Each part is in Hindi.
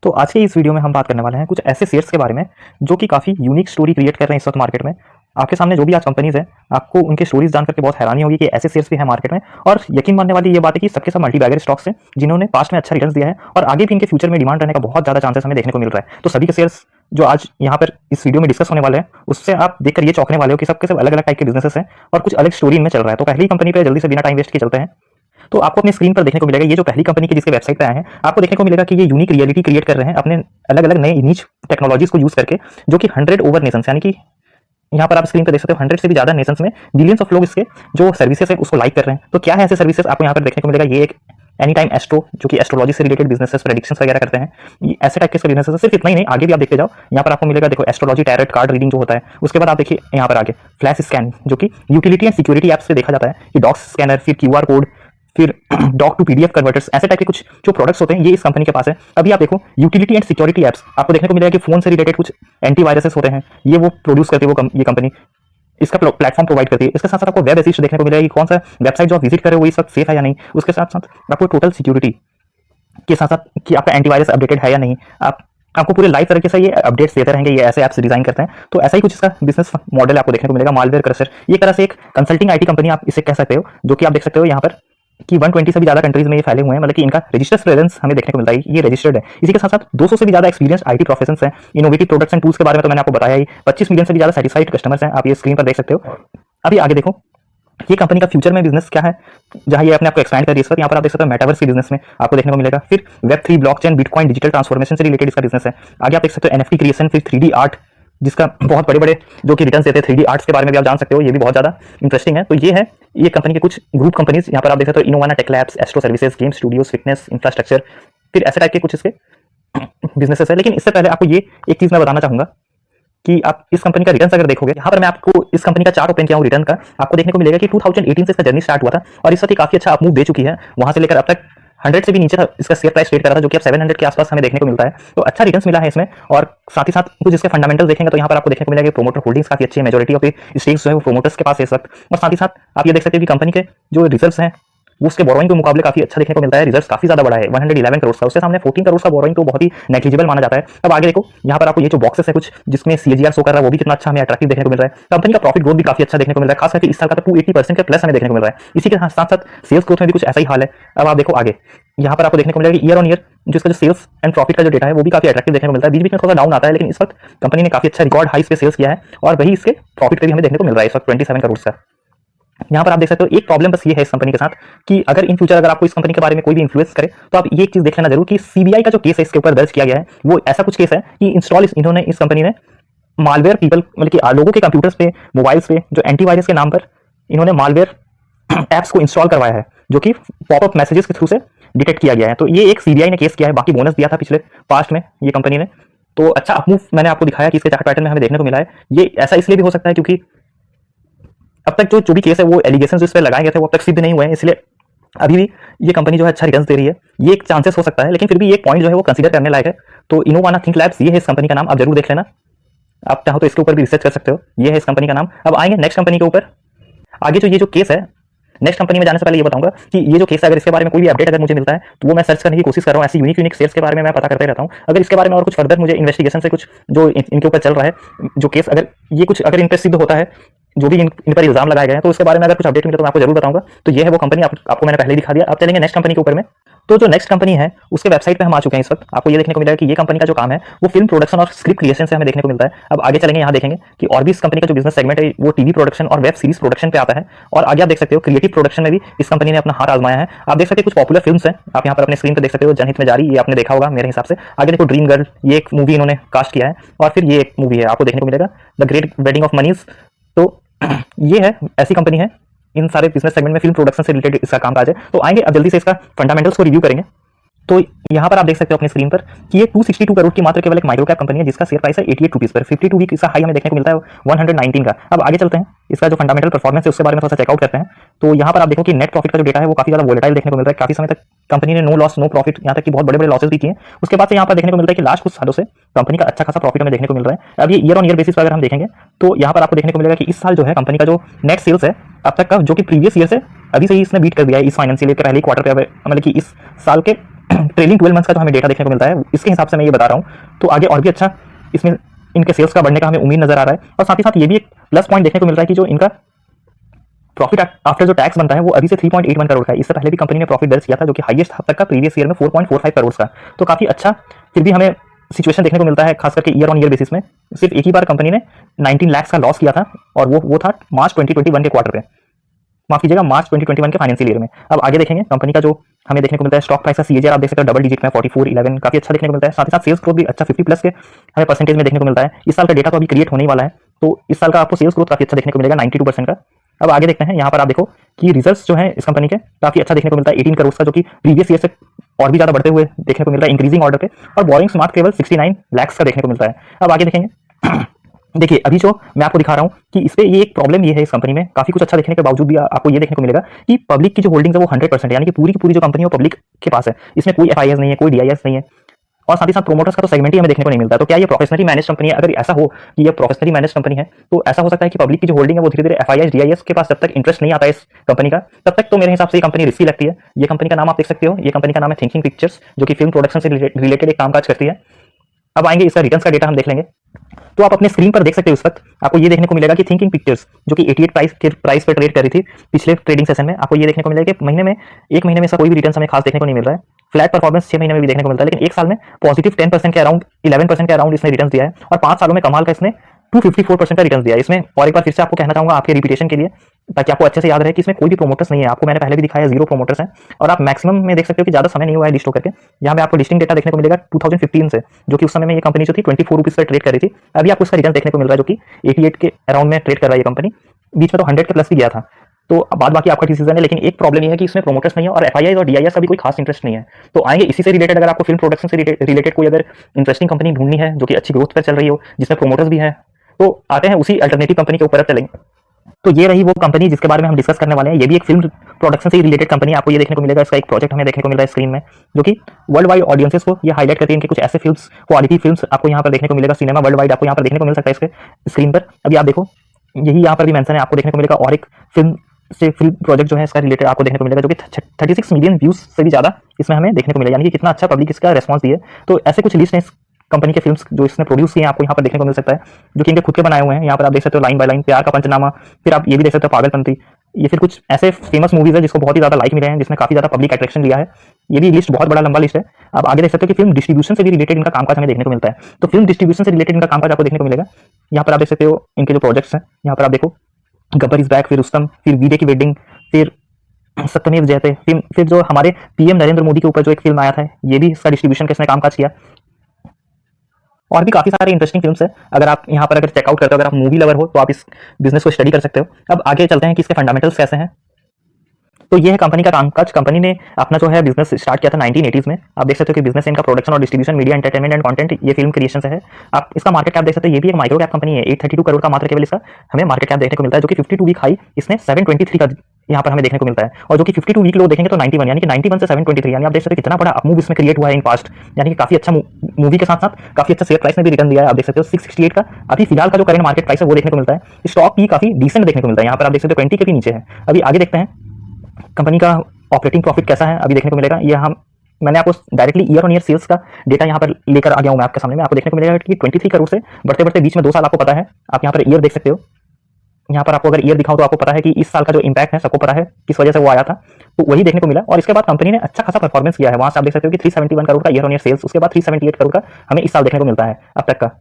तो आज के इस वीडियो में हम बात करने वाले हैं कुछ ऐसे शेयर्स के बारे में जो कि काफ़ी यूनिक स्टोरी क्रिएट कर रहे हैं इस वक्त मार्केट में। आपके सामने जो भी आज कंपनीज है, आपको उनके स्टोरीज जान करके बहुत हैरानी होगी कि ऐसे शेयर्स भी हैं मार्केट में। और यकीन मानने वाली ये बात है कि सबके सब मल्टी बैगर स्टॉक्स हैं जिन्होंने पास्ट में अच्छा रिटर्न दिया है और आगे भी इनके फ्यूचर में डिमांड रहने का बहुत ज़्यादा चांसेस हमें देखने को मिल रहा है। तो सभी के शेयर्स जो आज यहाँ पर इस वीडियो में डिस्कस होने वाले हैं, उससे आप देखकर ये चौंकने वाले हो कि सबके सब अलग अलग टाइप के बिजनेसेस हैं और कुछ अलग स्टोरी इनमें चल रहा है। तो पहली कंपनी पे जल्दी से बिना टाइम वेस्ट किए चलते हैं। तो आपको अपनी स्क्रीन पर देखने को मिलेगा ये जो पहली कंपनी की जिसके वेबसाइट पे आए हैं, आपको देखने को मिलेगा कि ये यूनिक रियलिटी क्रिएट कर रहे हैं अपने अलग अलग नए नीच टेक्नोलॉजीज को यूज करके, जो कि 100 ओवर नेशंस, यानी कि यहाँ पर आप स्क्रीन पर देख सकते हो 100 से भी ज्यादा नेशंस में बिलियंस ऑफ लोग इसके जो सर्विसेज है उसको लाइक कर रहे हैं। तो क्या है ऐसे सर्विसेज, आपको यहाँ पर देखने को मिलेगा। ये एक एनी टाइम एस्ट्रो, जो कि एस्ट्रोलॉजी से रिलेटेड बिजनेसेस प्रेडिक्शंस वगैरह करते हैं, ये ऐसे टाइप के बिजनेसेस है। सिर्फ इतना ही नहीं, आगे भी आप देखते जाओ, यहाँ पर आपको मिलेगा देखो एस्ट्रोलॉजी, टैरोट कार्ड रीडिंग जो होता है। उसके बाद आप देखिए यहाँ पर आगे फ्लैश स्कैन, जो कि यूटिलिटी एंड सिक्योरिटी ऐप से देखा जाता है कि डॉक्स स्कैनर, फिर क्यूआर कोड, फिर डॉक टू पीडीएफ कन्वर्टर्स, ऐसे टाइप के कुछ जो प्रोडक्ट्स होते हैं ये इस कंपनी के पास है। अभी आप देखो यूटिलिटी एंड सिक्योरिटी एप्स, आपको देखने को मिलेगा कि फोन से रिलेटेड कुछ एंटीवायरसेस होते हैं, ये वो प्रोड्यूस करती है ये कंपनी, इसका प्लेटफॉर्म प्रोवाइड करती है। इसके साथ साथ आपको वेब असिस्ट देखने को मिलेगा कि कौन सा वेबसाइट जो आप विजिट कर रहे हो वो इस वक्त सेफ है या नहीं। उसके साथ साथ आपको टोटल सिक्योरिटी के साथ साथ कि आपका एंटीवायरस अपडेटेड है या नहीं, आपको पूरे लाइव तरीके से ये अपडेट्स देते रहेंगे। ये ऐसे ऐप्स डिजाइन करते हैं। तो ऐसा ही कुछ इसका बिजनेस मॉडल आपको देखने को मिलेगा। मालवेयर क्रशर, ये तरह से एक कंसल्टिंग आईटी कंपनी आप इसे कह सकते हो, जो कि आप देख सकते हो यहाँ पर कि 120 से भी ज्यादा कंट्रीज में ये फैले हुए हैं, मतलब कि इनका रजिस्टर्ड प्रेजेंस हमें देखने को मिलता है, ये रजिस्टर्ड है। इसी के साथ साथ 200 से भी ज्यादा एक्सपीरियंस आईटी प्रोफेशंस हैं। इनोवेटिव प्रोडक्ट्स एंड टूल्स के बारे में तो मैंने आपको बताया ही। 25 मिलियन से भी ज्यादा सेटिस्फाइड कस्टमर्स हैं, आप ये स्क्रीन पर देख सकते हो। अभी आगे देखो ये कंपनी का फ्यूचर में बिजनेस क्या है, जहां ये अपने आपको एक्सपैंड कर रही है इस वक्त। यहाँ पर आप देख सकते हो मेटावर्स के बिजनेस में आपको देखने को मिलेगा। फिर Web3, blockchain, bitcoin, digital transformation से रिलेटेड इसका बिजनेस है। आगे आप देख सकते हो एनएफटी क्रिएशन, फिर 3D आर्ट, जिसका बहुत बड़े बड़े जो कि रिटर्न देते हैं। 3D आर्ट्स के बारे में भी आप जान सकते हो, ये भी बहुत ज्यादा इंटरेस्टिंग है। तो ये है ये कंपनी के कुछ ग्रुप कंपनीज। यहाँ पर आप देख सकते हो इनोवाना tech labs, astro services, game studios, fitness infrastructure, फिर ऐसे टाइप के कुछ इसके बिजनेसेस है। लेकिन इससे पहले आपको ये एक चीज मैं बताना चाहूंगा कि आप इस कंपनी का रिटर्न अगर देखोगे, यहाँ पर मैं आपको इस कंपनी का चार्ट ओपन किया हूँ रिटर्न का, आपको देखने को मिलेगा कि 2018 से इसका जर्नी स्टार्ट हुआ था और इस वक्त काफी अच्छा अपमूव दे चुकी है। वहां से लेकर अब तक 100 से भी नीचे था इसका शेयर प्राइस ट्रेड कर रहा था, जो कि अब 700 के आसपास हमें देखने को मिलता है। तो अच्छा रिटर्न्स मिला है इसमें। और साथ ही साथ कुछ इसके फंडामेंटल्स देखेंगे तो यहाँ पर आपको देखने को मिलेगा कि प्रोमोटर होल्डिंग्स काफी अच्छी है, मेजॉरिटी ऑफ स्टेक्स जो है वो प्रोमोटर्स के पास है इस वक्त। और साथ ही साथ आप ये देख सकते हो कि कंपनी के जो रिजर्व्स हैं वो उसके बोरोइंग के मुकाबले काफी अच्छा देखने को मिलता है। रिजर्व काफी ज्यादा बड़ा है, 111 करोड़ का, उसके सामने 14 करोड़ का बोरोइंग तो बहुत ही नेग्लिजिबल माना जाता है। अब आगे देखो यहाँ पर आपको ये जो बॉक्सेस है कुछ जिसमें सीएजीआर शो कर रहा है, वो भी कितना अच्छा हमें अट्रैक्टिव देखने को मिल रहा है। कंपनी का प्रॉफिट ग्रोथ भी काफी अच्छा देखने को मिल रहा है, खास करके इस साल का तो 280% के प्लस हमें देखने को मिल रहा है। इसी के साथ साथ सेल्स ग्रोथ में भी कुछ ऐसा ही हाल है। अब आप देखो आगे यहाँ पर आपको देखने को मिलेगा कि ईयर ऑन ईयर जो इसका जो सेल्स एंड प्रॉफिट का जो डेटा है वो भी काफी अट्रैक्टिव देखने को मिलता है। बीच बीच में थोड़ा डाउन आता है, लेकिन इस वक्त कंपनी ने काफी अच्छा रिकॉर्ड हाई पे सेल्स किया है और वही इसके प्रॉफिट पे भी हमें देखने को मिल रहा है इस वक्त 27 करोड़ का। यहाँ पर आप देख सकते हो एक प्रॉब्लम बस ये है इस कंपनी के साथ कि अगर इन फ्यूचर अगर आपको इस कंपनी के बारे में कोई भी इन्फ्लुएंस करे तो आप ये एक चीज देख लेना जरूर कि सीबीआई का जो केस है इसके ऊपर दर्ज किया गया है, वो ऐसा कुछ केस है कि इंस्टॉल इन्होंने इस कंपनी ने मालवेयर पीपल, मतलब कि लोगों के कंप्यूटर्स पे, मोबाइल्स पे जो एंटीवायरस के नाम पर इन्होंने मालवेयर एप्स को इंस्टॉल करवाया है, जो कि पॉपअप मैसेजेस के थ्रू से डिटेक्ट किया गया है। तो ये एक सीबीआई ने केस किया है, बाकी बोनस दिया था पिछले पास्ट में ये कंपनी ने। तो अच्छा अपमूव मैंने आपको दिखाया कि इसके चार्ट पैटर्न में हमें देखने को मिला है। ये ऐसा इसलिए भी हो सकता है क्योंकि अब तक जो भी केस है वो एलिगेशन जो इस पर लगाए गए थे वो अब तक सिद्ध नहीं हुए हैं, इसलिए अभी भी ये कंपनी जो है अच्छा रिटर्न दे रही है। ये एक चांसेस हो सकता है, लेकिन फिर भी एक पॉइंट जो है वो कंसीडर करने लायक है। तो इनोवाना थिंक लैब्स, ये है इस कंपनी का नाम, आप जरूर देख लेना। आप चाहो तो इसके ऊपर भी रिसर्च कर सकते हो। ये है इस कंपनी का नाम। अब आएंगे नेक्स्ट कंपनी के ऊपर। आगे जो ये जो केस है, नेक्स्ट कंपनी में जाने से पहले ये बताऊंगा कि ये जो केस है, अगर इसके बारे में कोई भी अपडेट अगर मुझे मिलता है तो वो मैं सर्च करने की कोशिश कर रहा हूँ। ऐसी यूनिक शेयर्स के बारे में मैं पता करते रहता हूँ। अगर इसके बारे में और कुछ फर्दर मुझे इन्वेस्टिगेशन से कुछ जो इनके ऊपर चल रहा है जो केस, अगर ये कुछ अगर इन पर सिद्ध होता है, जो भी इन पर इल्जाम लगाए गए हैं, तो उसके बारे में अगर कुछ अपडेट मिले तो मैं आपको जरूर बताऊंगा। तो ये है वो कंपनी, आपको मैंने पहले ही दिखा दिया। अब चलेंगे नेक्स्ट कंपनी के ऊपर में। तो जो नेक्स्ट कंपनी है उसके वेबसाइट पे हम आ चुके हैं इस वक्त। आपको ये देखने को मिलेगा कि ये कंपनी का जो काम है वो फिल्म प्रोडक्शन और स्क्रिप्ट क्रिएशन से हमें देखने को मिलता है। अब आगे चलेंगे, यहाँ देखेंगे कि और भी इस कंपनी का जो बिजनेस सेगमेंट है वो टीवी प्रोडक्शन और वेब सीरीज प्रोडक्शन पे आता है। और आगे आप देख सकते हो क्रिएटिव प्रोडक्शन में भी इस कंपनी ने अपना हाथ आजमाया है। आप देख सकते हो कुछ पॉपुलर फिल्म्स हैं, आप यहाँ पर अपने स्क्रीन पर देख सकते हो। जनहित में जारी, ये आपने देखा होगा मेरे हिसाब से। आगे देखो ड्रीम गर्ल, ये एक मूवी इन्होंने कास्ट किया है। और फिर ये एक मूवी है आपको देखने को मिलेगा द ग्रेट वेडिंग ऑफ मनीज। तो ये है ऐसी कंपनी है, इन सारे बिजनेस सेगमेंट में फिल्म प्रोडक्शन से रिलेटेड इसका कामकाज है। तो आएंगे अब जल्दी से इसका फंडामेंटल्स को रिव्यू करेंगे। तो यहाँ पर आप देख सकते हो अपनी स्क्रीन पर कि ये 262 करोड़ की मात्र केवल एक माइक्रो कैप कंपनी है, जिसका शेयर प्राइस है 88 रुपीज पर। 52 वीक इसका हाई हमें देखने को मिलता है 119 का। अब आगे चलते हैं, इसका जो फंडामेंटल परफॉर्मेंस है उसके बारे में थोड़ा सा चेकआउट करते हैं। तो यहाँ पर आप देखो कि नेट प्रॉफिट का जो डेटा है वो काफी ज्यादा वोलेटाइल देखने को मिल रहा है। काफी समय तक कंपनी ने नो लॉस नो प्रॉफिट, यहाँ तक कि बहुत बड़े बड़े लॉसेस भी किए। उसके बाद से यहाँ पर देखने को मिलता है कि लास्ट कुछ सालों से कंपनी का अच्छा खासा प्रॉफिट हमें देखने को मिल रहा है। अब ये ईयर ऑन ईयर बेसिस पर अगर हम देखेंगे तो यहाँ पर आपको देखने को मिलेगा कि इस साल जो है कंपनी का जो नेट सेल्स है अब तक का, जो कि प्रीवियस ईयर से अभी से ही इसने बीट कर दिया है इस फाइनेंशियल ईयर के पहले क्वार्टर पे, मतलब कि इस साल के ट्रेलिंग 12 मंथ्स का जो हमें डेटा देखने को मिलता है, इसके हिसाब से मैं ये बता रहा हूँ, तो आगे और भी अच्छा इसमें इनके सेल्स का बढ़ने का हमें उम्मीद नजर आ रहा है। और साथ ही साथ ये भी एक प्लस पॉइंट देखने को मिल रहा है कि जो इनका प्रॉफिट आफ्टर जो टैक्स बनता है वो अभी से 3.81 करोड़ का है। इससे पहले भी कंपनी ने प्रॉफिट दर्ज किया था जो कि हाईएस्ट अब तक का प्रीवियस ईयर में 4.45 करोड़ का। तो काफी अच्छा फिर भी हमें सिचुएशन देखने को मिलता है, खास करके ईयर ऑन ईयर बेसिस में। सिर्फ एक ही बार कंपनी ने 19 लाख का लॉस किया था और वो था मार्च 2021 के क्वार्टर पे, माफ कीजिएगा मार्च 2021 के फाइनेंशियल ईयर में। अब आगे देखेंगे कंपनी का जो हमें देखने को मिलता है स्टॉक प्राइस का सीएजीआर आप देख सकते हो डबल डिजिट में 4411 काफी अच्छा देखने को मिलता है। साथ ही साथ सेल्स ग्रोथ भी अच्छा 50 प्लस के हमें परसेंटेज में देखने को मिलता है। इस साल का डेटा तो अभी क्रिएट होने ही वाला है, तो इस साल का आपको सेल्स ग्रोथ काफी अच्छा देखने को मिलेगा 92% का। अब आगे देखते हैं, यहाँ पर आप देखो कि रिजल्ट्स जो है इस कंपनी के काफी अच्छा देखने को मिलता है 18 करोड़ का, जो कि प्रीवियस ईयर से और भी ज्यादा बढ़ते हुए देखने को मिल रहा है इंक्रीजिंग ऑर्डर पे। और बोरिंग्स मार्क केवल 69 लाख का देखने को मिलता है। अब आगे देखेंगे देखिए अभी जो मैं आपको दिखा रहा हूँ कि इस पे ये एक प्रॉब्लम ये है, इस कंपनी में काफी कुछ अच्छा देखने के बावजूद भी आपको ये देखने को मिलेगा कि पब्लिक की जो होल्डिंग है वो 100% है, यानी कि पूरी की पूरी जो कंपनी है वो पब्लिक के पास है। इसमें कोई एफआईएस नहीं है, कोई डीआईएस नहीं है। और साथ ही साथ प्रोमोटर्स का तो सेगमेंट ही हमें देखने को नहीं मिलता। तो क्या ये प्रोफेशनली मैनेज कंपनी है? अगर ऐसा हो कि ये प्रोफेशनली मैनेज कंपनी है तो ऐसा हो सकता है कि पब्लिक की जो होल्डिंग है वो धीरे धीरे एफआईएस डीआईएस के पास जब तक इंटरेस्ट नहीं आता है इस कंपनी का, तब तक तो मेरे हिसाब से ये कंपनी रिस्की लगती है। ये कंपनी का नाम आप देख सकते हो, ये कंपनी का नाम है थिंकिंग पिक्चर्स, जो कि फिल्म प्रोडक्शन से रिलेटेड एक कामकाज करती है। अब आएंगे इसका रिटर्न्स का डेटा हम देख लेंगे, तो आप अपने स्क्रीन पर देख सकते हो इस वक्त आपको ये देखने को मिलेगा कि थिंकिंग पिक्चर्स जो कि 88 प्राइस पर ट्रेड कर रही थी पिछले ट्रेडिंग सेशन में, आपको ये देखने को मिलेगा कि महीने में एक महीने में इसका कोई भी रिटर्न हमें खास देखने को नहीं मिल रहा है। फ्लैट परफॉर्मेंस 6 महीने में भी देखने को मिलता है, लेकिन एक साल में पॉजिटिव 10% के अराउंड 11% के अराउंड इसने रिटर्न दिया है। और 5 सालों में कमाल का इसने 254% का रिटर्न दिया है इसमें। और एक बार फिर से आपको कहना चाहूंगा आपके रिपीटेशन के लिए, ताकि आपको अच्छे से याद रहे कि इसमें कोई भी प्रोमोटर्स नहीं है। आपको मैंने पहले भी दिखाया 0 प्रोमोटर्स हैं और आप मैक्सिमम में देख सकते हो कि ज्यादा समय नहीं हुआ है लिस्ट होकर के। यहाँ पे आपको लिस्टिंग डेटा देखने को मिलेगा 2015 से, जो कि उस समय में ये कंपनी जो थी 24 रुपीज पर ट्रेड कर रही थी। अभी आपको इसका रिटर्न देखने को मिल रहा है जो कि 88 के अराउंड में ट्रेड कर रहा है ये कंपनी। बीच में तो 100 के प्लस भी गया था, तो बाद बाकी आपका डिसीजन है। लेकिन एक प्रॉब्लम ये है कि इसमें प्रोमोटर्स नहीं है और एफआईआई और डीआईएस का भी कोई खास इंटरेस्ट नहीं है। तो आएंगे इसी से रिलेटेड, अगर आपको फिल्म प्रोडक्शन से रिलेटेड कोई अगर इंटरेस्टिंग कंपनी ढूंढनी है जो कि अच्छी ग्रोथ पर चल रही हो, जिसमें प्रोमोटर्स भी है, तो आते हैं उसी अल्टरनेटिव कंपनी के ऊपर चलेंगे। तो ये रही वो कंपनी जिसके बारे में हम डिस्कस करने वाले हैं। ये भी एक फिल्म प्रोडक्शन से रिलेटेड कंपनी है। आपको ये देखने को मिलेगा, इसका एक प्रोजेक्ट हमें देखने को मिल रहा है स्क्रीन में, जो कि वर्ल्ड वाइड ऑडियंसेस को ये हाईलाइट करती है। इनके कुछ ऐसे फिल्म्स, क्वालिटी फिल्म्स आपको यहाँ पर देखने को मिलेगा। सिनेमा वर्ल्ड वाइड आपको यहाँ पर देखने को मिल सकता है इसके स्क्रीन पर। अभी आप देखो यही यहाँ पर भी मेंशन है, आपको देखने को मिलेगा। और एक फिल्म प्रोजेक्ट जो है इसका रिलेटेड आपको देखने को मिलेगा, जो कि 36 मिलियन व्यूज से भी ज्यादा इसमें हमें देखने को मिलेगा, यानी कि कितना अच्छा पब्लिक इसका रेस्पॉन्स दिए। तो ऐसे कुछ लिस्ट है कंपनी के फिल्म्स जो इसने प्रोड्यूस किए हैं, आपको यहाँ पर देखने को मिल सकता है, जो कि इनके खुद के बनाए हुए हैं। यहाँ पर आप देख सकते हो लाइन बाय लाइन, प्यार का पंचनामा, फिर आप ये भी देख सकते हो पागलपंती। ये फिर कुछ ऐसे फेमस मूवीज है जिसको बहुत ही ज्यादा लाइक मिले हैं, जिसने काफी ज्यादा पब्लिक अट्रैक्शन लिया है। ये भी लिस्ट बहुत बड़ा लंबा लिस्ट है। आप आगे देख सकते हो कि फिल्म डिस्ट्रीब्यूशन से भी रिलेटेड इनका कामकाज हमें देखने को मिलता है। तो फिल्म डिस्ट्रीब्यूशन से रिलेटेड इनका कामकाज आपको देखने को मिलेगा। यहाँ पर आप देख सकते हो इनके जो प्रोजेक्ट्स हैं, यहाँ पर आप देखो गब्बर इज बैक, फिर रुस्तम, फिर वीरे की वेडिंग, फिर सत्यमेव जयते, फिर जो हमारे पीएम नरेंद्र मोदी के ऊपर जो एक फिल्म आया था, ये भी इसका डिस्ट्रीब्यूशन का इसने कामकाज किया। और भी काफी सारे इंटरेस्टिंग फिल्म्स है। अगर आप यहाँ पर अगर चेकआउट करते हो, अगर आप मूवी लवर हो तो आप इस बिजनेस को स्टडी कर सकते हो। अब आगे चलते हैं कि इसके फंडामेंटल्स कैसे हैं। तो ये है कंपनी का कामकाज। कंपनी ने अपना जो है बिजनेस स्टार्ट किया था 1980s में। आप देख सकते हो कि बिजनेस इनका प्रोडक्शन और distribution, media, entertainment and content, ये फिल्म क्रिएशन से है। आप इसका मार्केट कैप देख सकते हो, ये भी एक माइक्रो कैप कंपनी है। 832 करोड़ का मात्र केवल इसका हमें मार्केट कैप देखने को मिलता है, जो कि 52 वीक हाई इसने 723 का यहाँ पर हमें देखने को मिलता है। और जो कि 52 वीक लो देखेंगे तो 91, यानी कि 91 से 723, यानी आप देख सकते हो कितना बड़ा अपमूव इसमें क्रिएट हुआ है इन पास्ट। यानी कि काफी अच्छा मूवी के साथ साथ काफी अच्छा शेयर प्राइस में भी रिटर्न दिया है। आप देख सकते हो 668 का अभी फिलहाल का जो करंट मार्केट प्राइस है वो देखने को मिलता है। स्टॉक भी काफी डिसेंट देखने को मिलता है। यहाँ पर आप देख सकते हो 20 के भी नीचे है। अभी आगे देखते हैं कंपनी का ऑपरेटिंग प्रॉफिट कैसा है, अभी देखने को मिलेगा। ये मैंने आपको directly year on year sales का डेटा यहाँ पर लेकर आ गया हूँ मैं आपके सामने में। आपको देखने को मिलेगा कि 23 करोड़ से बढ़ते बढ़ते बीच में 2 साल आपको पता है। आप यहाँ पर ईयर देख सकते हो। यहाँ पर आपको अगर ईयर दिखाऊं तो आपको पता है कि इस साल का जो इंपैक्ट है सबको पता है किस वजह से वो आया था, तो वही देखने को मिला। और इसके बाद कंपनी ने अच्छा खासा परफॉर्मेंस किया है। वहां से आप देख सकते हो कि 371 करोड़ का ईयर ऑन ईयर सेल्स, उसके बाद 378 करोड़ का हमें इस साल देखने को मिलता है अब तक का।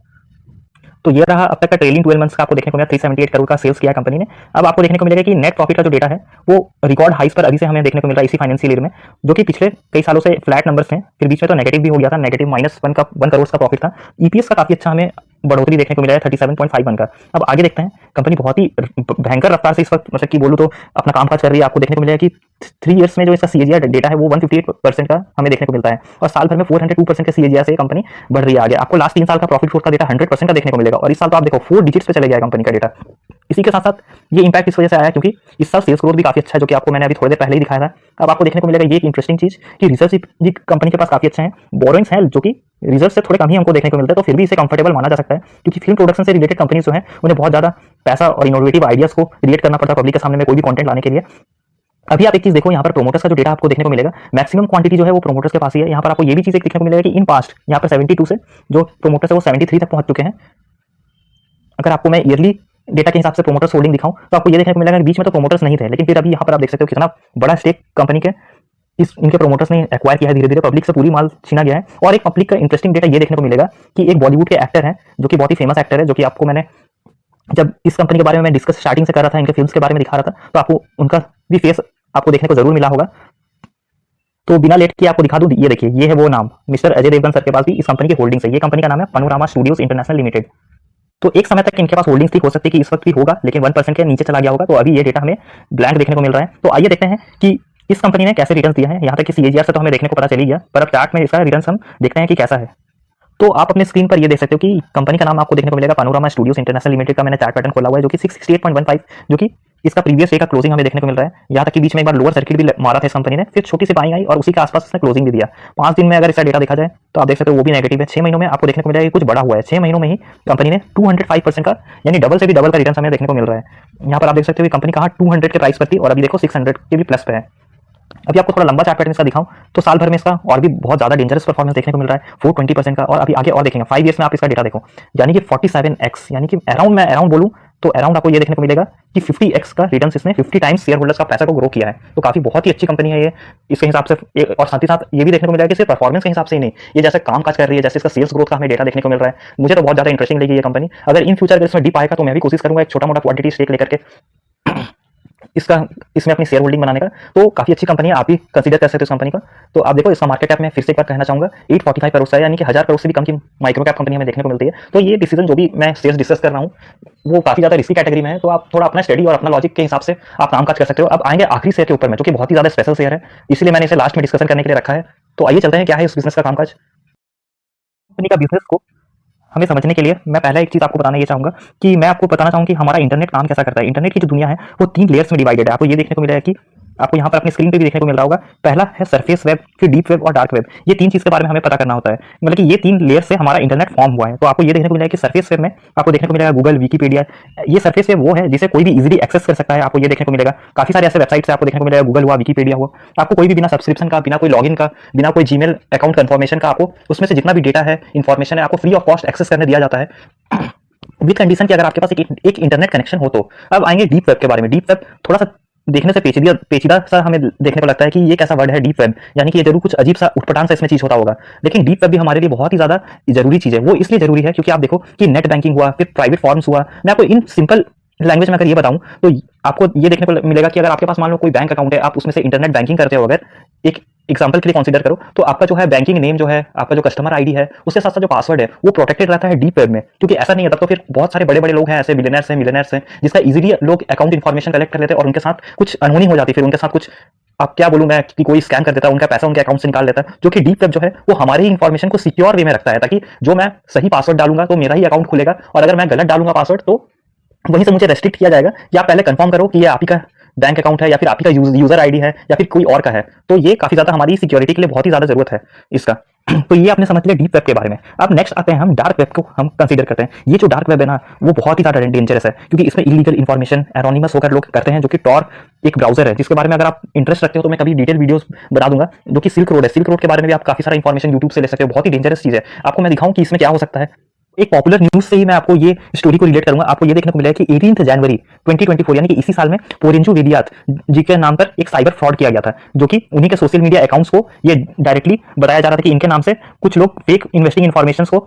तो ये रहा अब तक का ट्रेलिंग 12 मंथ्स का आपको देखने को मिला। 378 करोड़ का सेल्स किया कंपनी ने। अब आपको देखने को मिलेगा कि नेट प्रॉफिट का जो डेटा है वो रिकॉर्ड हाइस पर अभी से हमें देखने को मिल रहा है इसी फाइनेंशियल ईयर में, जो कि पिछले कई सालों से फ्लैट नंबर्स थे, फिर बीच में तो नेगेटिव भी हो गया था, नेगेटिव -1 करोड़ का प्रॉफिट था। ईपीएस का काफी अच्छा हमें बढ़ोतरी देखने को मिला है 37.51 का। अब आगे देखते हैं, कंपनी बहुत ही भयंकर रफ्तार से इस वक्त मतलब कि बोलूं तो अपना कामकाज कर रही है। आपको देखने को मिलेगा कि 3 इयर्स में जो इसका सीएजीआर डेटा है वो 158% का हमें देखने को मिलता है, और साल भर में 402% के सीएजीआर से कंपनी बढ़ रही है आगे। आपको लास्ट 3 साल का प्रॉफिट ग्रोथ का डेटा 100% का देखने को मिलेगा, और इस साल तो आप देखो 4 डिजिट्स पे चले गया कंपनी का डेटा। इसी के साथ साथ ये इंपैक्ट इस वजह से आया क्योंकि इस साल सेल्स ग्रोथ भी काफी अच्छा है, जो कि आपको मैंने अभी थोड़ी देर पहले ही दिखाया था। अब आपको देखने को मिलेगा ये एक इंटरेस्टिंग चीज कि रिजर्व्स भी कंपनी के पास काफी अच्छे हैं, बोरोइंग्स हैं जो कि रिजर्व से थोड़े कम ही हमको देखने को मिलते हैं, तो फिर भी इसे कंफर्टेबल माना जा सकता है, क्योंकि फिल्म प्रोडक्शन से रिलेटेड कंपनीज जो है उन्हें बहुत ज्यादा पैसा और इनोवेटिव आइडियाज को क्रिएट करना पड़ता है पब्लिक के सामने में कोई भी कंटेंट लाने के लिए। अभी आप एक चीज देखो, यहाँ पर प्रोमोटर्स का जो डेटा आपको देखने को मिलेगा, मैक्सिमम क्वांटिटी जो है वो प्रोमोटर्स के पास ही है। यहाँ पर आपको ये भी चीज देखने को मिलेगा कि इन पास्ट यहाँ पर 72 से जो प्रोमोटर्स है वो 73 तक पहुंच चुके हैं। अगर आपको मैं ईयरली डेटा के हिसाब से प्रोमोटर्स होल्डिंग दिखाऊं तो आपको ये देखने को मिलेगा कि बीच में तो प्रोमोटर्स नहीं थे, लेकिन फिर अभी यहाँ पर आप देख सकते हो कितना बड़ा स्टेक कंपनी के इस इनके प्रोमोटर्स ने एक्वायर किया है। धीरे धीरे पब्लिक से पूरी माल छीना गया है। और एक पब्लिक का इंटरेस्टिंग डेटा ये देखने को मिलेगा कि एक बॉलीवुड के एक्टर हैं जो कि बहुत ही फेमस एक्टर है, जो कि आपको मैंने जब इस कंपनी के बारे में मैं डिस्कस स्टार्टिंग से कर रहा था, इनके फिल्म्स के बारे में दिखा रहा था, तो आपको उनका भी फेस आपको देखने को जरूर मिला होगा। तो बिना लेट किए आपको दिखा दूं, ये देखिए, ये है वो नाम, मिस्टर अजय देवगन सर के पास भी इस कंपनी की होल्डिंग्स है। ये कंपनी का नाम है पनोरामा स्टूडियोज इंटरनेशनल लिमिटेड। तो एक समय तक इनके पास होल्डिंग्स थी, हो सकती है कि इस वक्त भी होगा, लेकिन 1% के नीचे चला गया होगा। तो अभी ये डेटा हमें ब्लैंक देखने को मिल रहा है। तो आइए देखते हैं कि इस कंपनी ने कैसे रिटर्न दिया है। यहाँ तक कि सीएजीआर से तो हमें देखने को पता चल ही गया, पर अब चार्ट में इसका रिटर्न हम देखते हैं कि कैसा है। तो आप अपने स्क्रीन पर ये देख सकते हो कि कंपनी का नाम आपको देखने को मिलेगा पनोरामा स्टूडियोज इंटरनेशनल लिमिटेड का। मैंने चार्ट पैटर्न खोला हुआ है जो कि 668.15, जो कि इसका प्रीवियस डे का क्लोजिंग हमें देखने को मिल रहा है। यहाँ तक कि बीच में एक बार लोअर सर्किट भी मारा था इस कंपनी ने, फिर छोटी सी बाइंग आई और उसी के आसपास इसने क्लोजिंग भी दिया। 5 दिन में अगर इसका डेटा देखा जाए तो आप देख सकते हो वो भी नेगेटिव है। 6 महीनों में आपको देखने को मिलेगा कि कुछ बड़ा हुआ है। 6 महीनों में ही कंपनी ने 205% का, यानी डबल से भी डबल का रिटर्न हमें देखने को मिल रहा है। यहाँ पर आप देख सकते हो कि कंपनी कहाँ 200 के प्राइस पर थी और अभी देखो 600 के भी प्लस पे है। अभी आपको थोड़ा लंबा चार्ट पैटर्न इसका दिखाऊं तो साल भर में इसका और भी बहुत ज्यादा डेंजरस परफॉर्मेंस देखने को मिल रहा है, 420% का। और अभी आगे और देखेंगे 5 ईयर्स में आप इसका डेटा देखो, यानी कि 47x, यानी कि अराउंड, मैं अराउंड बोलूं तो अराउंड आपको ये देखने को मिलेगा कि 50x का रिटर्न इसने 50 टाइम्स शेयर होल्डर्स का पैसा को ग्रो किया है। तो काफी बहुत ही अच्छी कंपनी है ये इसके हिसाब से। और साथ ही साथ ये भी देखने को मिलेगा कि सिर्फ परफॉर्मेंस के हिसाब से ही नहीं, ये जैसे काम काज कर रही है, जैसे इसका सेल्स ग्रोथ का हमें डेटा देखने को मिल रहा है, मुझे तो बहुत ज्यादा इंटरेस्टिंग लगी ये कंपनी। अगर इन फ्यूचर अगर इसमें डीप आएगा तो मैं भी कोशिश करूंगा एक छोटा मोटा क्वांटिटी स्टेक लेकर के इसका इसमें अपनी शेयर होल्डिंग बनाने का। तो काफी अच्छी कंपनी है, आप भी कंसीडर कर सकते हो इस कंपनी का। तो आप देखो इसका मार्केट कैप में फिर से एक बार कहना चाहूंगा 845 करोड़ है, यानी कि 1000 करोड़ से भी कम की माइक्रो कैप कंपनी हमें देखने को मिलती है। तो ये डिसीजन जो भी मैं शेयर डिस्कस कर रहा हूँ वो काफी ज्यादा रिस्की कैटेगरी में है, तो आप थोड़ा अपना स्टडी और अपना लॉजिक के हिसाब से आप काम काज कर सकते हो। अब आएंगे आखिरी शेयर के ऊपर में, जो कि बहुत ही ज्यादा स्पेशल शेयर है, इसलिए मैंने इसे लास्ट में डिस्कशन करने के लिए रखा है। तो आइए चलते हैं क्या है इस बिजनेस का कामकाज। कंपनी का बिजनेस को हमें समझने के लिए मैं पहला एक चीज आपको बताना ये चाहूंगा कि मैं आपको बताना चाहूंगा कि हमारा इंटरनेट काम कैसा करता है। इंटरनेट की जो दुनिया है वो 3 लेयर्स में डिवाइडेड है। आपको ये देखने को मिलेगा कि आपको यहाँ पर अपनी स्क्रीन पे भी देखने को मिल रहा होगा। पहला है सरफेस वेब, फिर डीप वेब और डार्क वेब। ये 3 चीज के बारे में हमें पता करना होता है, मतलब कि ये 3 लेयर से हमारा इंटरनेट फॉर्म हुआ है। तो आपको ये देखने को मिलेगा कि सरफेस वेब में आपको देखने को मिलेगा गूगल, विकीपीडिया। ये सरफेस वेब वो है जिसे कोई भी इजीली एक्सेस कर सकता है। आपको ये देखने को मिलेगा काफी सारे ऐसे वेबसाइट से आपको देखने को मिलेगा, गूगल हुआ, विकीपीडिया हुआ। आपको कोई भी बिना सब्सक्रिप्शन का, बिना कोई लॉगिन का, बिना कोई जीमेल अकाउंट कंफर्मेशन का आपको उसमें से जितना भी डेटा है, इंफॉर्मेशन है, आपको फ्री ऑफ कॉस्ट एक्सेस करने दिया जाता है विद कंडीशन कि अगर आपके पास एक इंटरनेट कनेक्शन हो तो। अब आएंगे डीप वेब के बारे में। डीप वेब थोड़ा सा देखने से पेचीदा सा हमें देखने को लगता है कि ये कैसा वर्ड है डीप वेब, यानी कि ये जरूर कुछ अजीब सा उटपटांग सा इसमें चीज होता होगा, लेकिन डीप वेब भी हमारे लिए बहुत ही ज्यादा जरूरी चीज है। वो इसलिए जरूरी है क्योंकि आप देखो कि नेट बैंकिंग हुआ, फिर प्राइवेट फॉर्म्स हुआ। मैं आपको इन सिंपल लैंग्वेज में अगर ये बताऊं तो आपको ये देखने को मिलेगा कि अगर आपके पास मान लो कोई बैंक अकाउंट है, आप उसमें से इंटरनेट बैंकिंग करते हो, अगर एक एग्जांपल के लिए कंसीडर करो, तो आपका जो है बैंकिंग नेम जो है, आपका जो कस्टमर आईडी है, उसके साथ साथ जो पासवर्ड है वो प्रोटेक्टेड रहता है डीप वेब में। क्योंकि ऐसा नहीं है तब तो फिर बहुत सारे बड़े बड़े लोग हैं, ऐसे बिलियनर्स हैं जिसका इजीली लोग अकाउंट इन्फॉर्मेशन कलेक्ट कर लेते हैं और उनके साथ कुछ अनहोनी हो जाती है, फिर उनके साथ कुछ, आप क्या बोलूं मैं, कि कोई स्कैम कर देता है, उनका पैसा उनके अकाउंट से निकाल लेता है। जो कि डीप वेब जो है वो हमारी इंफॉर्मेशन को सिक्योर वे में रखता है, ताकि जो मैं सही पासवर्ड डालूंगा तो मेरा ही अकाउंट खुलेगा, और अगर मैं गलत डालूंगा पासवर्ड तो वहीं से मुझे रेस्ट्रिक्ट किया जाएगा कि आप पहले कंफर्म करो कि ये आप ही का बैंक अकाउंट है या फिर आप ही का यूजर आईडी है या फिर कोई और का है। तो ये काफी ज्यादा हमारी सिक्योरिटी के लिए बहुत ही ज्यादा जरूरत है इसका। तो ये आपने समझ लिया डीप वेब के बारे में। अब नेक्स्ट आते हैं हम डार्क वेब को हम कंसीडर करते हैं। ये जो डार्क वेब है ना वो बहुत ही ज्यादा डेंजरस है, क्योंकि इसमें इलीगल इन्फॉर्मेशन एनोनिमस होकर लोग करते हैं, जो कि टॉर एक ब्राउजर है जिसके बारे में अगर आप इंटरेस्ट रखते हो तो मैं कभी डिटेल वीडियोस बना दूंगा, जो कि सिल्क रोड है। सिल्क रोड के बारे में भी आप काफी सारा इन्फॉर्मेशन यूट्यूब से ले सकते हो, बहुत ही डेंजरस चीज है। आपको मैं दिखाऊं कि इसमें क्या हो सकता है। एक पॉपुलर न्यूज से ही मैं आपको ये स्टोरी को रिलेट करूंगा। आपको ये देखने को मिलेगा कि 18 जनवरी 2024 यानी कि इसी साल में पोरेंजो वेदियात जी के नाम पर एक साइबर फ्रॉड किया गया था, जो कि उन्हीं के सोशल मीडिया अकाउंट्स को ये डायरेक्टली बताया जा रहा था कि इनके नाम से कुछ लोग फेक इन्वेस्टिंग इन्फॉर्मेशन को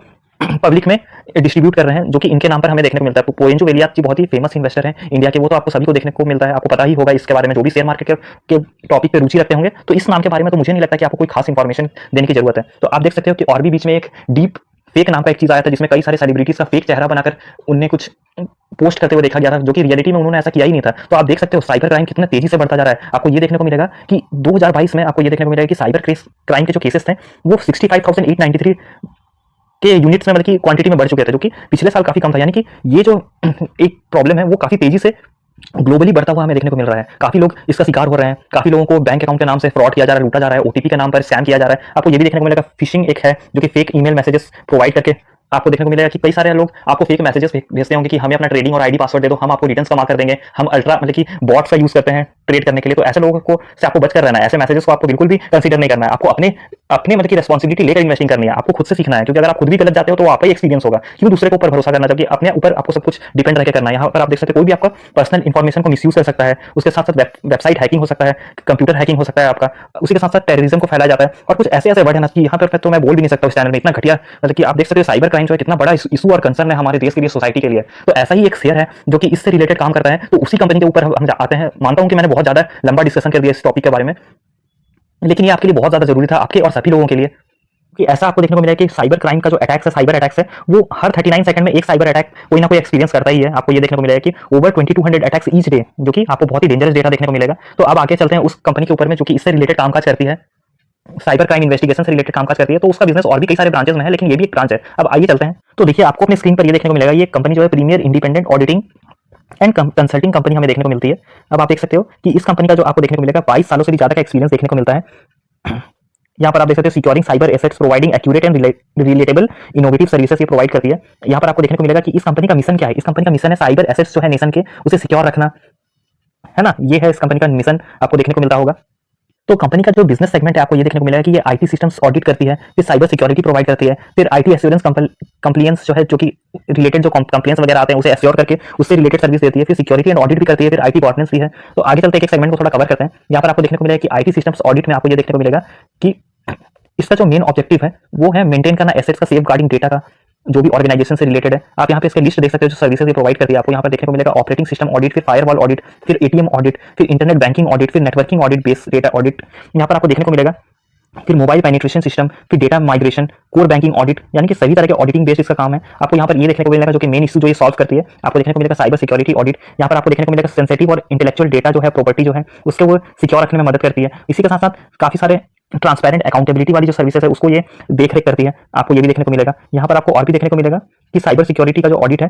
पब्लिक में डिस्ट्रीब्यूट कर रहे हैं, जो कि इनके नाम पर हमें देखने को मिलता है। पोरेंजो वेदियात जी बहुत ही फेमस इन्वेस्टर हैं इंडिया के, वो तो आपको सभी को देखने को मिलता है, आपको पता ही होगा इसके बारे में, जो भी शेयर मार्केट के टॉपिक पे रुचि रखते होंगे। तो इस नाम के बारे में तो मुझे नहीं लगता कि आपको कोई खास इन्फॉर्मेशन देने की जरूरत है। तो आप देख सकते हो कि और भी बीच में एक डीप फेक नाम का एक चीज आया था, जिसमें कई सारे सेलिब्रिटीज का फेक चेहरा बनाकर उनने कुछ पोस्ट करते हुए देखा गया था, जो कि रियलिटी में उन्होंने ऐसा किया ही नहीं था। तो आप देख सकते हो साइबर क्राइम कितना तेजी से बढ़ता जा रहा है। आपको ये देखने को मिलेगा कि 2022 में आपको ये देखने को मिलेगा कि साइबर क्राइम के जो केसेस थे वो 65,893 के यूनिट्स में, मतलब कि क्वांटिटी में बढ़ चुके थे, जो कि पिछले साल काफी कम था। यानी कि ये जो एक प्रॉब्लम है वो काफी तेजी से ग्लोबली बढ़ता हुआ हमें देखने को मिल रहा है। काफी लोग इसका शिकार हो रहे हैं, काफी लोगों को बैंक अकाउंट के नाम से फ्रॉड किया जा रहा है, लूटा जा रहा है, ओटीपी के नाम पर स्कैम किया जा रहा है। आपको ये भी देखने को मिलेगा फिशिंग एक है, जो कि फेक ईमेल मैसेजेस प्रोवाइड करके आपको देखने को मिलेगा कि कई सारे लोग आपको फेक मैसेजेस भेजते होंगे कि हमें अपना ट्रेडिंग और आईडी पासवर्ड दे दो, हम आपको रिटर्न्स कमा कर देंगे, हम अल्ट्रा मतलब कि बॉट्स का यूज करते हैं ट्रेड करने के लिए। तो ऐसे लोगों को से आपको बचकर रहना है, ऐसे मैसेजेस को आपको बिल्कुल भी कंसीडर नहीं करना है। आपको अपने अपने मतलब की रिस्पॉन्सिबिलिटी लेकर इन्वेस्टिंग करनी है, आपको खुद से सीखना है, क्योंकि अगर आप खुद भी गलत जाते हो तो आपका ही एक्सपीरियंस होगा। क्यों दूसरे के ऊपर भरोसा करना, जबकि अपने ऊपर आपको सब कुछ डिपेंड रह करना है। यहाँ पर आप देख सकते हैं कोई भी आपका पर्सनल इन्फॉर्मेशन को मिसयूज कर सकता है, उसके साथ साथ वेबसाइट हैकिंग हो सकता है, कंप्यूटर हैकिंग हो सकता है आपका, उसी के साथ साथ टेररिज्म को फैलाया जाता है और कुछ ऐसे ऐसे वर्ड है ना कि यहाँ पर तो मैं बोल भी नहीं सकता उस चैनल में, इतना घटिया मतलब कि आप देख सकते हो साइबर क्राइम जो है कितना बड़ा इशू और कंसर्न है हमारे देश के लिए, सोसाइटी के लिए। तो ऐसा ही एक शेयर है जो कि इससे रिलेटेड काम करता है, तो उसी कंपनी के ऊपर हम आते हैं। मानता हूं कि मैंने बहुत ज्यादा लंबा डिस्कशन कर दिया इस टॉपिक के बारे में, लेकिन ये आपके लिए बहुत ज्यादा जरूरी था, आपके और सभी लोगों के लिए, कि ऐसा आपको देखने को मिला है कि साइबर क्राइम का जो अटैक्स है, साइबर अटैक्स है, वो हर 39 सेकंड में एक साइबर अटैक कोई ना कोई एक्सपीरियंस करता ही है। आपको ये देखने को मिलेगा कि ओवर 2200 अटैक्स ईच डे, जो कि आपको बहुत ही डेंजरस डेटा देखने को मिलेगा। तो अब आगे चलते हैं उस कंपनी के ऊपर में जो कि इससे रिलेटेड कामकाज करती है, साइबर क्राइम इन्वेस्टिगेशन से रिलेटेड कामकाज करती है। तो उसका बिजनेस और भी कई सारे ब्रांचेस में है, लेकिन ये भी एक ब्रांच है। अब आइए चलते हैं। तो देखिए आपको अपनी स्क्रीन पर ये देखने को मिलेगा, ये कंपनी जो है premier independent auditing and consulting company हमें देखने को मिलती है। अब आप देख सकते हो कि इस कंपनी का जो आपको देखने को मिलेगा 22 सालों से भी ज्यादा का एक्सपीरियंस देखने को मिलता है। यहाँ पर आप देख सकते हो securing cyber assets, providing accurate and relatable innovative services ये प्रोवाइड करती है। यहाँ पर आपको देखने को मिलेगा कि इस कंपनी का मिशन क्या है। इस कंपनी का मिशन है साइबर एसेट्स जो है नेशन के, उसे सिक्योर रखना, है ना। ये है इस कंपनी का मिशन, आपको देखने को मिलता होगा। तो कंपनी का जो बिजनेस सेगमेंट है आपको ये देखने को मिलेगा कि ये आईटी सिस्टम्स ऑडिट करती है, फिर साइबर सिक्योरिटी प्रोवाइड करती है, फिर आईटी एश्योरेंस कंप्लायंस जो है, जो कि रिलेटेड जो कंप्लेंट्स वगैरह आते हैं उसे एश्योर करके उससे रिलेटेड सर्विस देती है, फिर सिक्योरिटी एंड ऑडिट भी करती है, फिर आईटी गवर्नेंस भी है। तो आगे चलते एक सेगमेंट को थोड़ा कवर करते हैं। यहाँ पर आपको देखने को मिलेगा कि आईटी सिस्टम्स ऑडिट में आपको ये देखने को मिलेगा कि इसका जो मेन ऑब्जेक्टिव है वो है मेंटेन करना एसेट्स का, सेफ गार्डिंग डेटा का, जो भी ऑर्गेनाइजेशन से रिलेटेड है। आप यहाँ पे इसके लिस्ट देख सकते हो जो सर्विसेज प्रोवाइड करती है। आपको यहाँ पर देखने को मिलेगा ऑपरेटिंग सिस्टम ऑडिट, फिर फायरवॉल ऑडिट, फिर एटीएम ऑडिट, फिर इंटरनेट बैंकिंग ऑडिट, फिर networking audit, base data audit यहाँ पर आपको देखने को मिलेगा, फिर मोबाइल पेनिट्रेशन सिस्टम, फिर data migration, core banking audit, यानी कि सभी तरह के ऑडिटिंग बेस्ड इसका काम है। आपको यहाँ पर ये देखने को मिलेगा जो कि मेन इशू जो ये सॉल्व करती है, आपको देखने को मिलेगा साइबर सिक्योरिटी ऑडिट। यहाँ पर आपको देखने को मिलेगा सेंसिटिव और इंटेलेक्चुअल डेटा जो है, प्रॉपर्टी जो है, उसको वो सिक्योर रखने में मदद करती है। इसी के साथ साथ काफी सारे ट्रांसपेरेंट अकाउंटेबिलिटी वाली जो सर्विसेज है उसको ये देख रेख करती है, आपको ये भी देखने को मिलेगा। यहाँ पर आपको और भी देखने को मिलेगा कि साइबर सिक्योरिटी का जो ऑडिट है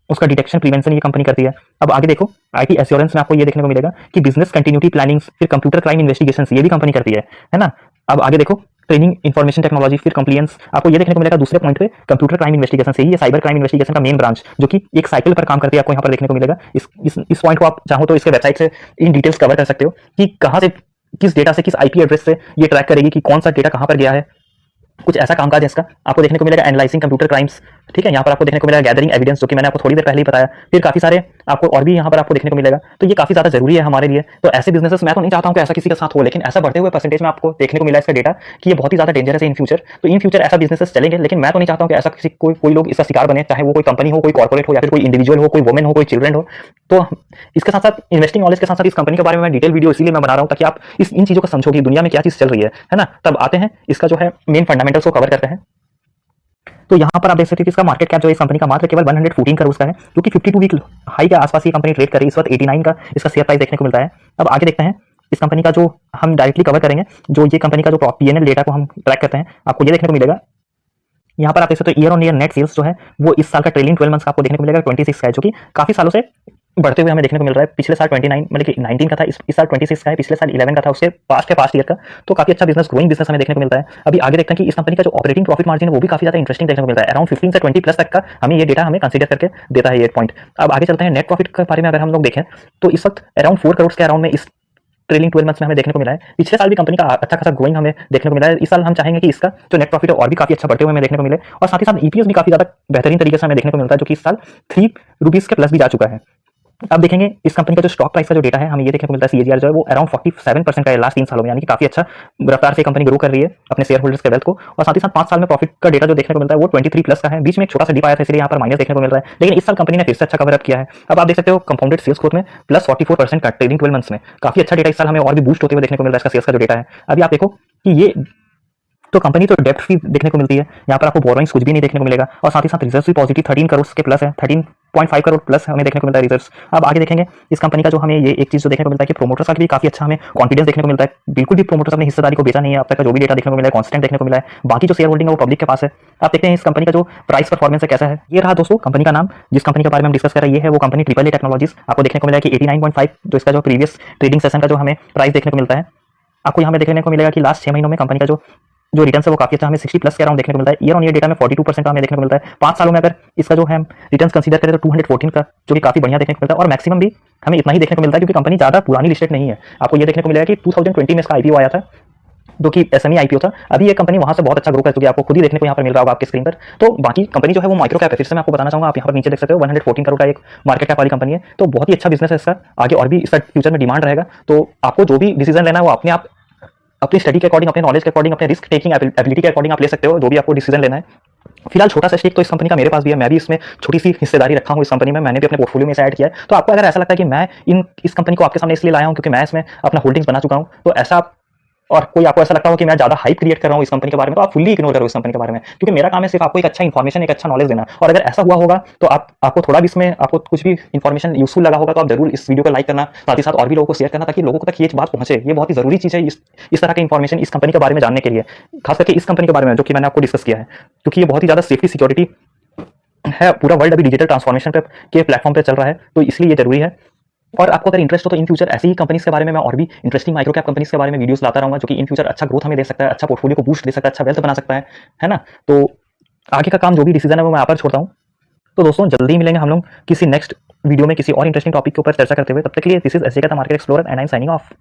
उसका डिटेक्शन प्रिवेंशन ये कंपनी करती है। अब आगे देखो आईटी एश्योरेंस में आपको ये देखने को मिलेगा कि बिजनेस कंटिन्यूटी प्लानिंग, फिर कंप्यूटर क्राइम इन्वेस्टिगेशन ये भी कंपनी करती है ना। अब आगे देखो ट्रेनिंग इन्फॉर्मेशन टेक्नोलॉजी, फिर कंप्लायंस, आपको ये देखने को मिलेगा दूसरे पॉइंट पे कंप्यूटर क्राइम इन्वेस्टिगेशन से ही ये साइबर क्राइम इन्वेस्टिगेशन का मेन ब्रांच जो कि एक साइकिल पर काम करती है, आपको यहाँ पर देखने को मिलेगा। इस पॉइंट को आप चाहो तो इसके वेबसाइट से इन डिटेल्स कवर कर सकते हो कि कहाँ से, किस डेटा से, किस आईपी एड्रेस से ये ट्रैक करेगी कि कौन सा डेटा कहाँ पर गया है। कुछ ऐसा कामकाज है इसका। आपको देखने को मिलेगा एनालाइजिंग कंप्यूटर क्राइम्स, ठीक है। यहाँ पर आपको देखने को मिलेगा गैदरिंग एविडेंस, जो कि मैंने आपको थोड़ी देर पहले ही बताया। फिर काफी सारे आपको और भी यहाँ पर आपको देखने को मिलेगा। तो ये काफी ज्यादा जरूरी है हमारे लिए। तो ऐसे बिजनेसेस मैं तो नहीं चाहता हूँ कि ऐसा किसी के साथ हो, लेकिन ऐसा बढ़ते हुए परसेंटेज में आपको देखने को मिला इसका डेटा कि ये बहुत ही ज्यादा डेंजरस है इन फ्यूचर। तो इन फ्यूचर ऐसा बिजनेसेस चलेंगे, लेकिन मैं तो नहीं चाहता हूँ कि ऐसा किसी कोई लोग इसका शिकार बने, चाहे वो कोई कंपनी हो, कोई कॉर्पोरेट हो, या फिर कोई इंडिविजुअल हो, कोई वुमेन हो, कोई चिल्ड्रन हो। तो इसके साथ साथ इन्वेस्टिंग नॉलेज के साथ साथ इस कंपनी के बारे में मैं डिटेल वीडियो इसीलिए मैं बना रहा हूँ ताकि आप इन चीजों को समझो कि दुनिया में क्या चीज चल रही है ना। तब आते हैं इसका जो है मेन फंडामेंटल्स को कवर करते हैं। तो यहाँ पर आप देख सकते हैं कि इसका मार्केट कैप जो है इस कंपनी का मात्र केवल 114 करोड़ का है, जो कि 52 वीक हाई के आसपास ये कंपनी ट्रेड कर रही है। इस वक्त 89 का इसका शेयर प्राइस देखने को मिलता है। अब आगे देखते हैं इस कंपनी का जो हम डायरेक्टली कवर करेंगे, जो ये कंपनी का जो पीएनएल डेटा को हम ट्रैक करते हैं, आपको ये देखने को मिलेगा। यहाँ पर आप देख सकते हो year on year net sales जो है वो इस साल का ट्रेलिंग 12 मंथ्स का आपको देखने को मिलेगा 26 का है, जो कि काफी सालों से बढ़ते हुए हमें देखने को मिल रहा है। पिछले साल 29 मतलब कि 19 का था, इस साल 26 का है, पिछले साल 11 का था, उससे पास्ट ईयर का। तो काफी अच्छा बिजनेस, ग्रोइंग बिजनेस हमें देखने को मिलता है। अभी आगे देखते हैं कि इस कंपनी का जो ऑपरेटिंग प्रॉफिट मार्जिन है वो भी काफी ज्यादा इंटरेस्टिंग देखने को मिलता है। अराउंड 15 से 20 प्लस तक का हमें ये डेटा हमें कंसीडर करके देता है ये पॉइंट। अब आगे चलते हैं नेट प्रॉफिट के बारे में अगर हम लोग देखें तो इस वक्त अराउंड 4 करोड़ के अराउंड में इस ट्रेलिंग 12 मंथ्स में हमें देखने को मिला है। पिछले साल भी कंपनी का अच्छा खासा ग्रोइंग हमें देखने को मिला है। इस साल हम चाहेंगे कि इसका जो नेट प्रॉफिट है और भी काफी अच्छा बढ़ते हुए हमें देखने को मिले, और साथ ही साथ ईपीएस भी काफी ज्यादा बेहतरीन तरीके से हमें देखने को मिलता है, जो कि इस साल 3 रुपीज के प्लस भी जा चुका है। अब देखेंगे इस कंपनी का जो स्टॉक प्राइस का जो डेटा है हमें ये देखने को मिलता है सीएजीआर जो है वो अराउंड 47% का है लास्ट 3 सालों में, यानी कि काफी अच्छा रफ्तार से कंपनी ग्रो कर रही है अपने शेयर होल्डर्स के वेल्थ को। और साथ ही साथ 5 साल में प्रॉफिट का डेटा जो देखने को मिलता है वो 23 प्लस का है। बीच में एक छोटा सा डिप आया था, इसलिए यहाँ पर माइनस देखने को मिल रहा है, लेकिन इस साल कंपनी ने फिर से अच्छा कवर अप किया है। अब आप देख सकते हो कंपाउंडेड सेल्स ग्रोथ में प्लस 44% का ट्रेलिंग 12 मंथ्स में, काफी अच्छा डेटा इस साल हमें और भी बूस्ट होते हुए देखने को मिल रहा है। इसका सेल्स का जो डेटा है अभी आप देखो कि ये तो कंपनी तो डेब्ट फ्री देखने को मिलती है, यहाँ पर आपको बोरोइंग्स कुछ भी नहीं देखने को मिलेगा, और साथ ही साथ रिजर्व्स भी पॉजिटिव 13 करोड़ के प्लस है, 13.5 करोड़ प्लस हमें देखने को मिलता है रिजर्व्स। अब आगे देखेंगे इस कंपनी का जो हमें ये एक चीज जो देखने को मिलता है कि प्रोमोटर्स का भी काफी अच्छा हमें कॉन्फिडेंस देखने को मिलता है। बिल्कुल भी प्रोमोटर्स अपनी हिस्सेदारी को बेचा नहीं है, अब तक का जो भी डेटा देखने को मिला है कॉन्स्टेंट देखने को मिला है। बाकी जो शेयर होल्डिंग है वो पब्लिक के पास है। आप देखते हैं इस कंपनी का जो प्राइस परफॉर्मेंस है कैसा है। ये रहा दोस्तों कंपनी का नाम, जिस कंपनी के बारे में हम डिस्कस कर रहे हैं ये है वो कंपनी ट्रिपल ए टेक्नोलॉजीज। आपको देखने को मिला है कि 89.5 जो इसका जो प्रीवियस ट्रेडिंग सेशन का जो हमें प्राइस देखने को मिलता है। आपको यहाँ पे देखने को मिलेगा कि लास्ट 6 महीनों में कंपनी का जो जो रिटर्न है वो काफी अच्छा हमें 60+ के अराउंड देखने को मिलता है। ईयर ऑन ईयर डेटा में 42% का हमें देखने को मिलता है। 5 सालों में अगर इसका जो है रिटर्न कंसीडर करें तो 214 का, जो कि काफी बढ़िया देखने को मिलता है। और मैक्सिमम भी हमें इतना ही देखने को मिलता है क्योंकि कंपनी ज्यादा पुरानी लिस्टेड नहीं है। आपको ये देखने को मिलेगा कि 2020 में इसका आईपीओ आया था, जो कि एसएमई आईपीओ था। अभी ये कंपनी वहां से बहुत अच्छा ग्रो कर चुकी है, आपको खुद ही देखने को यहाँ पर मिल रहा होगा आपके स्क्रीन पर। तो बाकी कंपनी जो है वो माइक्रो कैप है। फिर से मैं आपको बताना चाहूंगा, आप यहाँ पर नीचे देख सकते हो 114 करोड़ का एक मार्केट कैप वाली कंपनी है। तो बहुत ही अच्छा बिजनेस है इसका, आगे और भी इसका फ्यूचर में डिमांड रहेगा। तो आपको जो भी डिसीजन लेना है वो अपने आप अपनी स्टडी के अकॉर्डिंग, अपने नॉलेज के अकॉर्डिंग, अपने रिस्क टेकिंग एबिलिटी के अकॉर्डिंग आप ले सकते हो, जो भी आपको डिसीजन लेना है। फिलहाल छोटा सा स्टेक तो इस कंपनी का मेरे पास भी है, मैं भी इसमें छोटी सी हिस्सेदारी रखा हूँ इस कंपनी में, मैंने भी अपने पोर्टफोलियो में इसे ऐड किया है। तो आपको अगर ऐसा लगता है कि मैं इस कंपनी को आपके सामने इसलिए लाया हूँ क्योंकि मैं इसमें अपना होल्डिंग्स बना चुका हूँ, तो ऐसा और कोई आपको ऐसा लगता हो कि मैं ज्यादा हाइप क्रिएट कर रहा हूँ इस कंपनी के बारे में, तो आप फुल्ली इग्नोर करो इस कंपनी के बारे में, क्योंकि मेरा काम है सिर्फ आपको एक अच्छा इन्फॉर्मेशन, एक अच्छा नॉलेज देना। और अगर ऐसा हुआ होगा तो आपको थोड़ा भी इसमें आपको कुछ भी इन्फॉर्मेशन यूजफुल लगा होगा तो आप जरूर इस वीडियो को लाइक करना, साथ ही साथ और भी लोगों को शेयर करना, ताकि लोगों तक ये बात पहुंचे। ये बहुत ही जरूरी चीज है इस तरह की इन्फॉर्मेशन इस कंपनी के बारे में जानने के लिए, खास करके इस कंपनी के बारे में जो कि मैंने आपको डिस्कस किया है, क्योंकि ये बहुत ही ज्यादा सेफ्टी सिक्योरिटी है। पूरा वर्ल्ड अभी डिजिटल ट्रांसफॉर्मेशन के प्लेटफॉर्म पे चल रहा है, तो इसलिए ये जरूरी है। और आपको अगर इंटरेस्ट हो तो इन फ्यूचर ऐसी ही कंपनीज के बारे में मैं और भी इंटरेस्टिंग माइक्रो कैप कंपनीज के बारे में वीडियोस लाता रहूंगा, जो कि इन फ्यूचर अच्छा ग्रोथ हमें दे सकता है, अच्छा पोर्टफोलियो को बूस्ट दे सकता है, अच्छा वेल्थ बना सकता है ना। तो आगे का काम जो भी डिसीजन है वो मैं यहाँ पर छोड़ता हूँ। तो दोस्तों जल्दी मिलेंगे हम लोग किसी नेक्स्ट वीडियो में किसी और इंटरेस्टिंग टॉपिक के ऊपर चर्चा करते हुए। तब तक के लिए this is S the market explorer and I am signing off.